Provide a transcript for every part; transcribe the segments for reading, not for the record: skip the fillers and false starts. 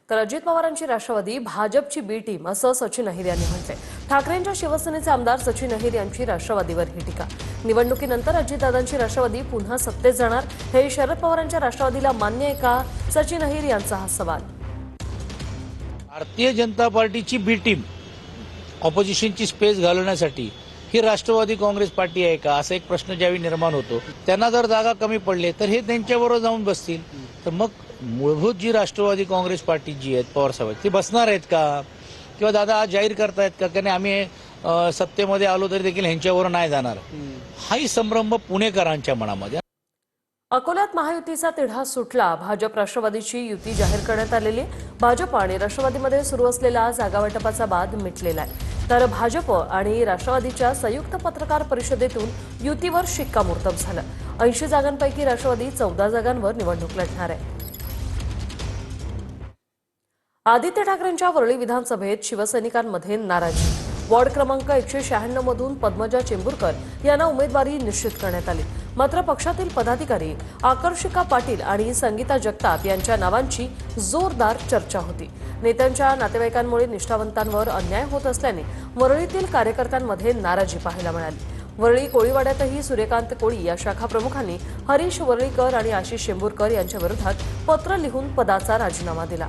तर अजित पवारांची राष्ट्रवादी भाजपची बी टीम असं सचिन अहिर यांनी म्हटले। ठाकरेंच्या शिवसेनेचे आमदार सचिन अहिर यांची राष्ट्रवादीवर ही टीका। निवडणुकीनंतर अजितदादांची राष्ट्रवादी पुन्हा सत्तेत जाणार हे शरद पवारांच्या राष्ट्रवादीला मान्य आहे का? सचिन अहिर यांचा हा सवाल। भारतीय जनता पार्टीची बी टीम ऑपोजिशनची स्पेस घालवण्यासाठी ही राष्ट्रवादी काँग्रेस पार्टी आहे का असा एक प्रश्न ज्यावेळी निर्माण होतो, त्यांना जर जागा कमी पडले तर हे त्यांच्याबरोबर जाऊन बसतील। तर मग मूलभूत जी राष्ट्रवादी काँग्रेस पार्टी जी आहेत पवार साहेब ती बसणार आहेत का, किंवा दादा आज जाहीर करतायत का की आम्ही सत्तेमध्ये आलो तरी देखील ह्यांच्यावर नाही जाणार, हाही संभ्रम पुणेकरांच्या मनामध्ये। अकोल्यात महायुतीचा तिढा सुटला। भाजप राष्ट्रवादीची युती जाहीर करण्यात आलेली। भाजप आणि राष्ट्रवादीमध्ये सुरू असलेला जागावाटपाचा वाद मिटलेला आहे। तर भाजप आणि राष्ट्रवादीच्या संयुक्त पत्रकार परिषदेतून युतीवर शिक्कामोर्तब झालं। 80 जागांपैकी राष्ट्रवादी 14 जागांवर निवडणूक लढणार आहे। आदित्य ठाकरेंच्या वरळी विधानसभेत शिवसैनिकांमध्ये नाराजी। वॉर्ड क्रमांक 196 मधून पद्मजा चेंबूरकर यांना उमेदवारी निश्चित करण्यात आली। मात्र पक्षातील पदाधिकारी आकर्षिका पाटील आणि संगीता जगताप यांच्या नावांची जोरदार चर्चा होती। नेत्यांच्या नातेवाईकांमुळे निष्ठावंतांवर अन्याय होत असल्याने वरळीतील कार्यकर्त्यांमध्ये नाराजी पाहायला मिळाली। वरळी कोळीवाड्यातही सूर्यकांत कोळी या शाखा प्रमुखांनी हरीश वरळीकर आणि आशिष चेंबूरकर यांच्या विरोधात पत्र लिहून पदाचा राजीनामा दिला।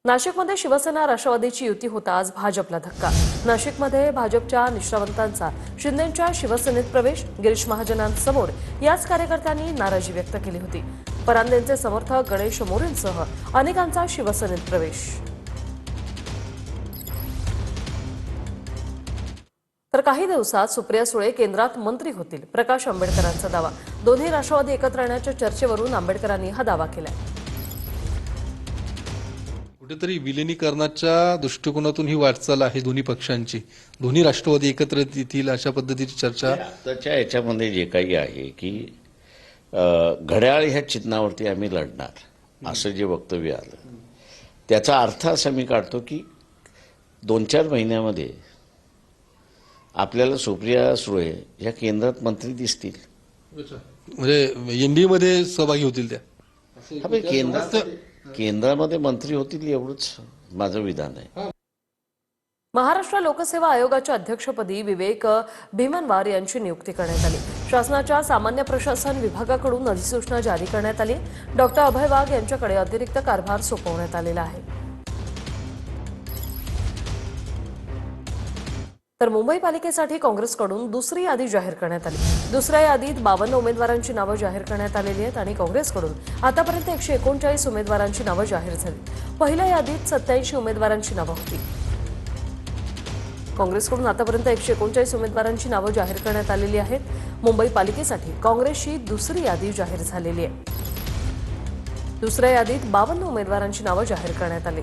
नाशिकमध्ये शिवसेना राष्ट्रवादीची युती होताच भाजपला धक्का। नाशिकमध्ये भाजपच्या निष्ठावंतांचा शिंदेंच्या शिवसेनेत प्रवेश। गिरीश महाजनांसमोर याच कार्यकर्त्यांनी नाराजी व्यक्त केली होती। परांदेंचे समर्थक गणेश मोरेंसह अनेकांचा शिवसेनेत प्रवेश। तर काही दिवसात सुप्रिया सुळे केंद्रात मंत्री होतील, प्रकाश आंबेडकरांचा दावा। दोन्ही राष्ट्रवादी एकत्र येण्याच्या चर्चेवरून आंबेडकरांनी हा दावा केलाय। कुठेतरी विलिनीकरणाच्या दृष्टिकोनातून ही वाटचाल आहे दोन्ही पक्षांची। दोन्ही राष्ट्रवादी एकत्र येतील अशा पद्धतीची चर्चा आताच्या याच्यामध्ये जे काही आहे की घड्याळ ह्या चिन्हावरती आम्ही लढणार असं जे वक्तव्य आलं, त्याचा अर्थ असा मी काढतो की 2-4 महिन्यामध्ये आपल्याला सुप्रिया सुळे ह्या केंद्रात मंत्री दिसतील। म्हणजे एनडीए मध्ये सहभागी होतील त्या। केंद्रामध्ये मंत्री होतील एवढंच माझं विधान आहे। महाराष्ट्र लोकसेवा आयोगाच्या अध्यक्षपदी विवेक भीमनवार यांची नियुक्ती करण्यात आली। शासनाच्या सामान्य प्रशासन विभागाकडून अधिसूचना जारी करण्यात आली। डॉक्टर अभय वाघ यांच्याकडे अतिरिक्त कारभार सोपवण्यात आलेला आहे। तर मुंबई पालिकेसाठी काँग्रेसकडून दुसरी यादी जाहीर करण्यात आली। दुसऱ्या यादीत 52 उमेदवारांची नावं जाहीर करण्यात आलेली आहेत आणि काँग्रेसकडून आतापर्यंत 139 उमेदवारांची नावं जाहीर झाली। पहिल्या यादीत 87 उमेदवारांची नावं होती। काँग्रेसकडून आतापर्यंत 139 उमेदवारांची नावं जाहीर करण्यात आलेली आहेत। मुंबई पालिकेसाठी काँग्रेसची दुसरी यादी जाहीर झालेली आहे। दुसऱ्या यादीत 52 उमेदवारांची नावं जाहीर करण्यात आली।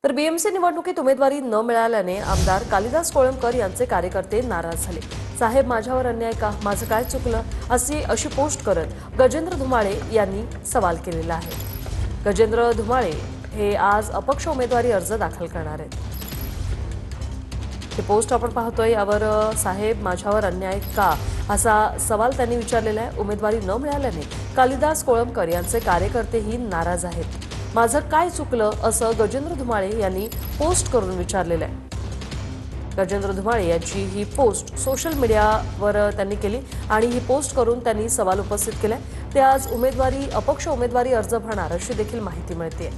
तर बीएमसी निवडणुकीत उमेदवारी न मिळाल्याने आमदार कालिदास कोळंबकर यांचे कार्यकर्ते नाराज झाले। साहेब माझ्यावर अन्याय का, माझं काय चुकलं अशी पोस्ट करत गजेंद्र धुमाळे यांनी सवाल केलेला आहे। गजेंद्र धुमाळे हे आज अपक्ष उमेदवारी अर्ज दाखल करणार आहेत। हे पोस्ट आपण पाहतोय, यावर साहेब माझ्यावर अन्याय का असा सवाल त्यांनी विचारलेला आहे। उमेदवारी न मिळाल्याने कालिदास कोळंबकर यांचे कार्यकर्तेही नाराज आहेत। माझं काय चुकलं असं गजेंद्र धुमाळे यांनी पोस्ट करून विचारलेलं आहे। गजेंद्र धुमाळे यांची ही पोस्ट सोशल मीडियावर त्यांनी केली आणि ही पोस्ट करून त्यांनी सवाल उपस्थित केलाय। ते आज अपक्ष उमेदवारी अर्ज भरणार अशी देखील माहिती मिळते।